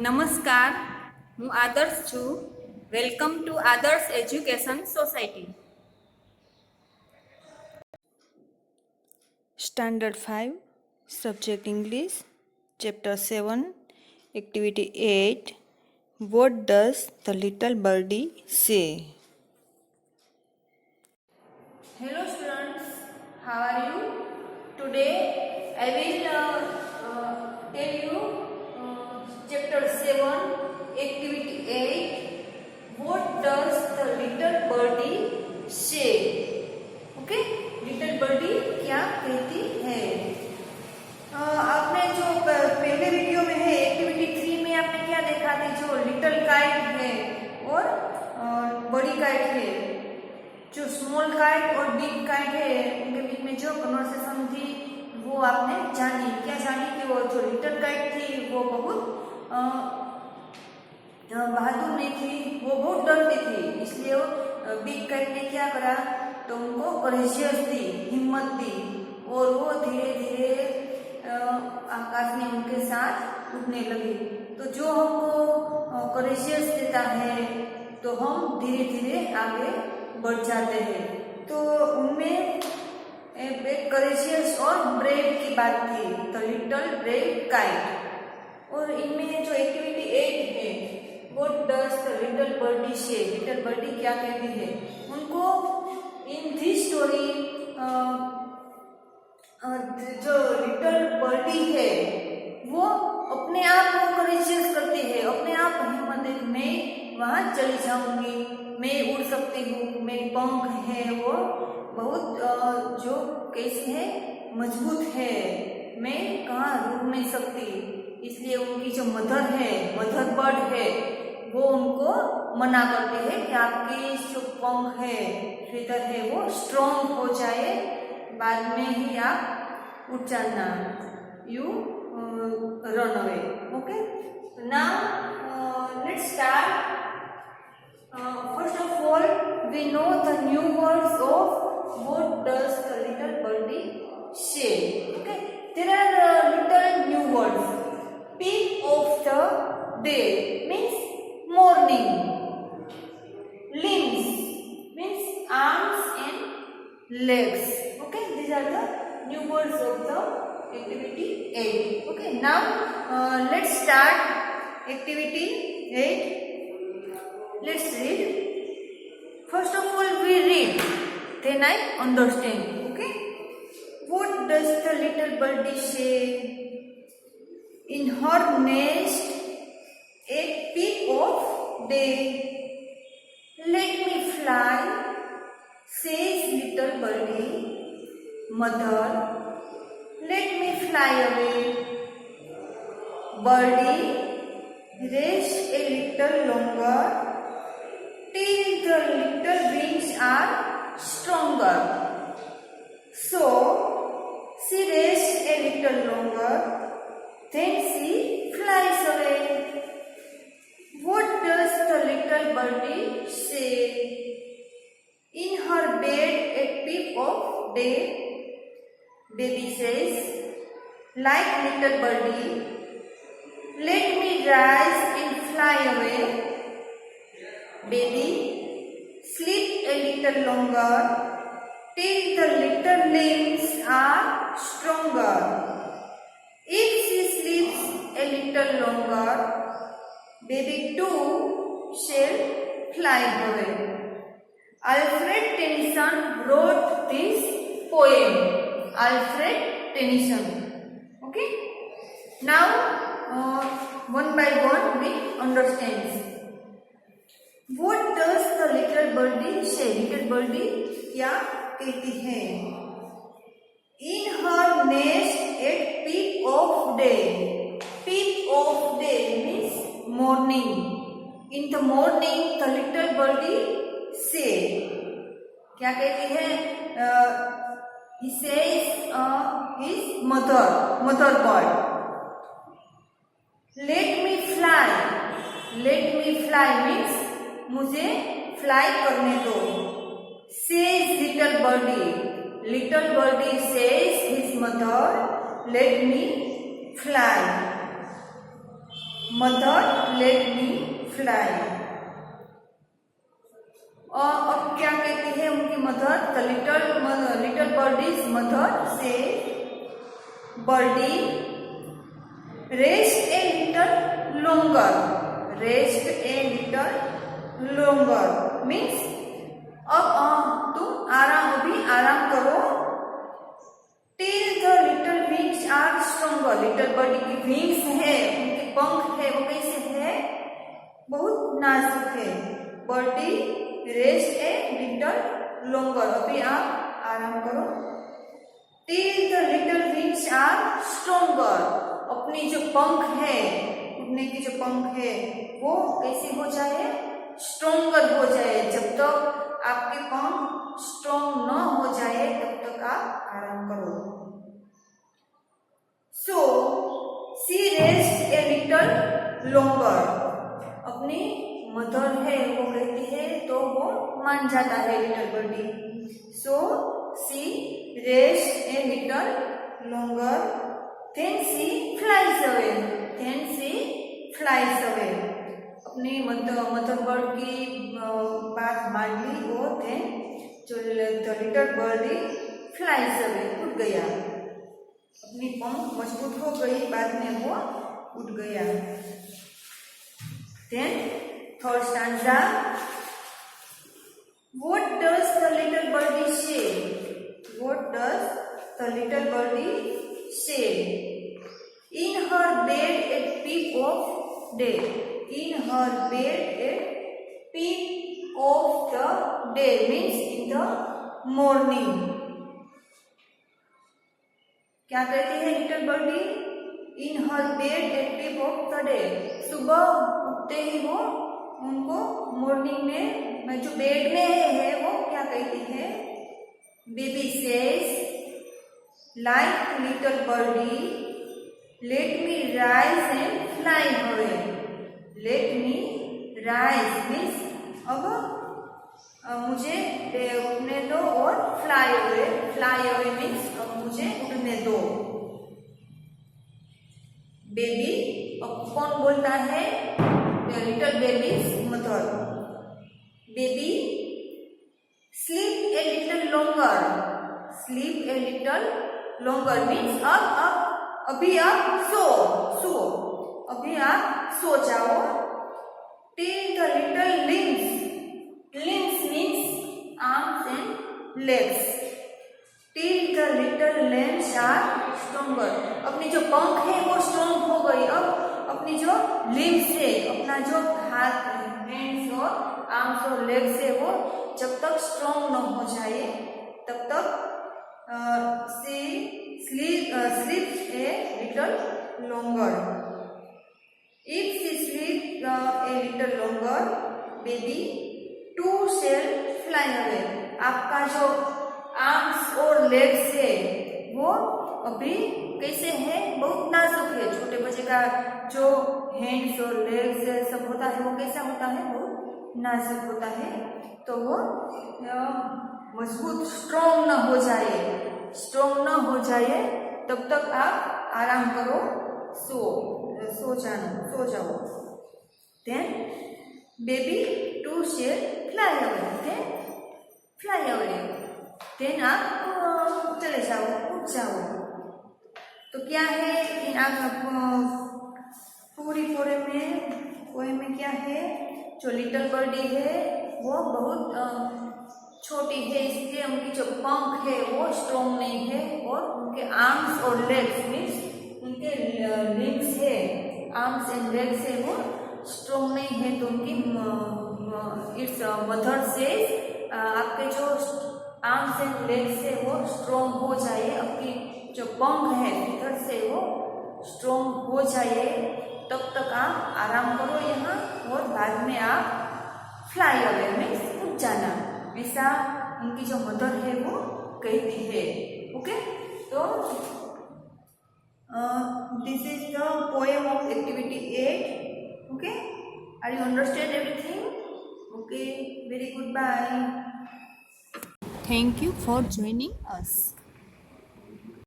નમસ્કાર, હું આદર્શ છું. વેલકમ ટુ આદર્શ education society. Standard 5, Subject English, Chapter 7, Activity 8. What does the little birdie say? Hello students, how are you? Today I will tell you chapter 7, activity 8. What does the little birdie say? Okay, little birdie क्या कहती है? आपने जो पहले video में है activity 3 में आपने क्या देखा थी, जो लिटिल काइट है और बड़ी काइट है, जो स्मॉल काइट और बिग काइट है उनके बीच में जो कन्वर्सेशन थी वो आपने जानी. क्या जानी कि वो जो लिटिल काइट थी वो बहुत बहादुर नहीं थी, वो बहुत डरती थी. इसलिए वो बिग काइट ने क्या करा तो उनको करेजियस दी, हिम्मत दी और वो धीरे धीरे आकाश में उनके साथ उड़ने लगी. तो जो हमको करेजियस देता है तो हम धीरे धीरे आगे बढ़ जाते हैं. तो उनमें एक करेजियस और ब्रेव की बात थी, द लिटिल ब्रेव काइट. और इनमें जो एक्टिविटी 8 है, what does the little birdie say, little birdie क्या कहती है उनको. इन दिस स्टोरी जो लिटिल बर्डी है वो अपने आप को करेजियस करती है, अपने आप हिम्मत है, मैं वहां चली जाऊंगी, मैं उड़ सकती हूँ, मेरे पंख है वो बहुत जो कैसे है मजबूत है, मैं कहाँ रुक नहीं सकती. इसलिए उनकी जो मदर है, मदर बर्ड है, वो उनको मना करती है कि आपकी जो पंख है, फेदर है, वो स्ट्रॉन्ग हो जाए, बाद में ही आप उठ जाना, you run away. Okay, now let's start. First of all, we know the new words of what does the little birdie say. Okay, there are little new words. Peak of the day means morning. Limbs means arms and legs. Okay, these are the new words of the activity 8. Okay, now let's start activity 8. Let's read. First of all, we read, then I understand. Okay, what does the little birdie say? In her nest at peep of day, let me fly, says little birdie. Mother, let me fly away. Birdie, rest a little longer till the little wings are stronger. So she rests a little longer, then she flies away. What does the little birdie say? In her bed at peep of day, baby says, like little birdie, let me rise and fly away. Baby, sleep a little longer till the little limbs are stronger. If she sleeps a little longer, baby too shall fly away. Alfred Tennyson wrote this poem. Alfred Tennyson. Okay. Now, one by one we understand. What does the little birdie say? Little birdie क्या कहती है? In her nest at peep of day. Peep of day means morning. In the morning, the little birdie say. क्या कहती है? He says his mother bird. Let me fly. Let me fly means मुझे fly करने दो. Says little birdie. Little birdie says his mother, let me fly. Mother let me fly. अब क्या कहती है उनकी मदर? द लिटिल बर्डीज मदर से birdie rest a little longer, rest a little longer means अब तुम अभी आराम करो। till the little wings are stronger, little birdie की विंग्स है, उनके पंख है, वो कैसे है? बहुत नाजुक है। Birdie rest a little longer, अभी आप आराम करो। till the little wings are stronger, अपनी जो पंख है, उड़ने की जो पंख है वो कैसे हो जाए? स्ट्रोंगर हो जाए। जब तक आपके पंख स्ट्रोंग न हो जाए तब तक आप आराम करो। So she rest a little longer, अपनी मदर है वो कहती है तो वो मान जाता है little birdie. So she rest a little longer then she flies away, then she flies away, अपनी मदर बर्ड की बात मान ली और then जो लिटिल बर्डी फ्लाइज अवे, उड़ गया। अपनी पंख मजबूत हो गई, बाद में वो उड़ गया। then third stanza, what does the little birdie say? What does the little birdie say? In her bed at peep of day, in her bed at peep of the day means in the morning। क्या कहती है little birdie? In her bed at peep of the day, सुबह उठते ही वो उनको morning में जो bed में है वो क्या कहती है? Baby says like little birdie, let me rise and fly away, let me rise means अब मुझे उड़ने दो और fly away means अब मुझे उड़ने दो। बेबी, अब कौन बोलता है? Little babies mother. Baby sleep a little longer, sleep a little longer means अभी आप सो, अभी आप सो जाओ। till the little limbs means arms and legs, till the little limbs are stronger, अपनी जो पंख है वो स्ट्रॉन्ग हो गई। अब अपनी जो लिम्स है, अपना जो हाथ, हैंड्स और आर्म्स और लेग्स है वो जब तक स्ट्रॉन्ग न हो जाए तब तक she sleeps a little longer. If she sleeps a little longer, baby too shall fly away. आपका जो आर्म्स और लेग्स है वो अभी कैसे है? बहुत नाजुक है। छोटे बच्चे का जो हैंड्स और लेग्स सब होता है वो कैसा होता है? बहुत नाजुक होता है। तो वो मजबूत स्ट्रॉन्ग ना हो जाए तब तक आप आराम करो, सो जाओ। Then baby too shall fly away, then आप चले जाओ, उठ जाओ। तो क्या है कि आप पूरी पोएम में क्या है? जो लिटिल बर्डी है वो बहुत छोटी है, इसलिए उनकी जो पंख है वो स्ट्रॉन्ग नहीं है और उनके आर्म्स और लेग्स मीन्स उनके लिम्स है, आर्म्स एंड लेग्स है वो स्ट्रॉन्ग नहीं है। तो उनकी इट्स मदर से आपके जो आर्म्स एंड लेग्स है वो स्ट्रॉन्ग हो जाए, आपकी जो पंख है भीतर से वो स्ट्रॉन्ग हो जाए, तब तक आप आराम करो यहाँ और बाद में आप फ्लाई अवे मीन्स उठ जाना, ऐसा उनकी जो मदर है वो कहती है। ओके, तो this is the poem of activity 8। Okay, are you understand everything? Okay, very good, bye. Thank you for joining us.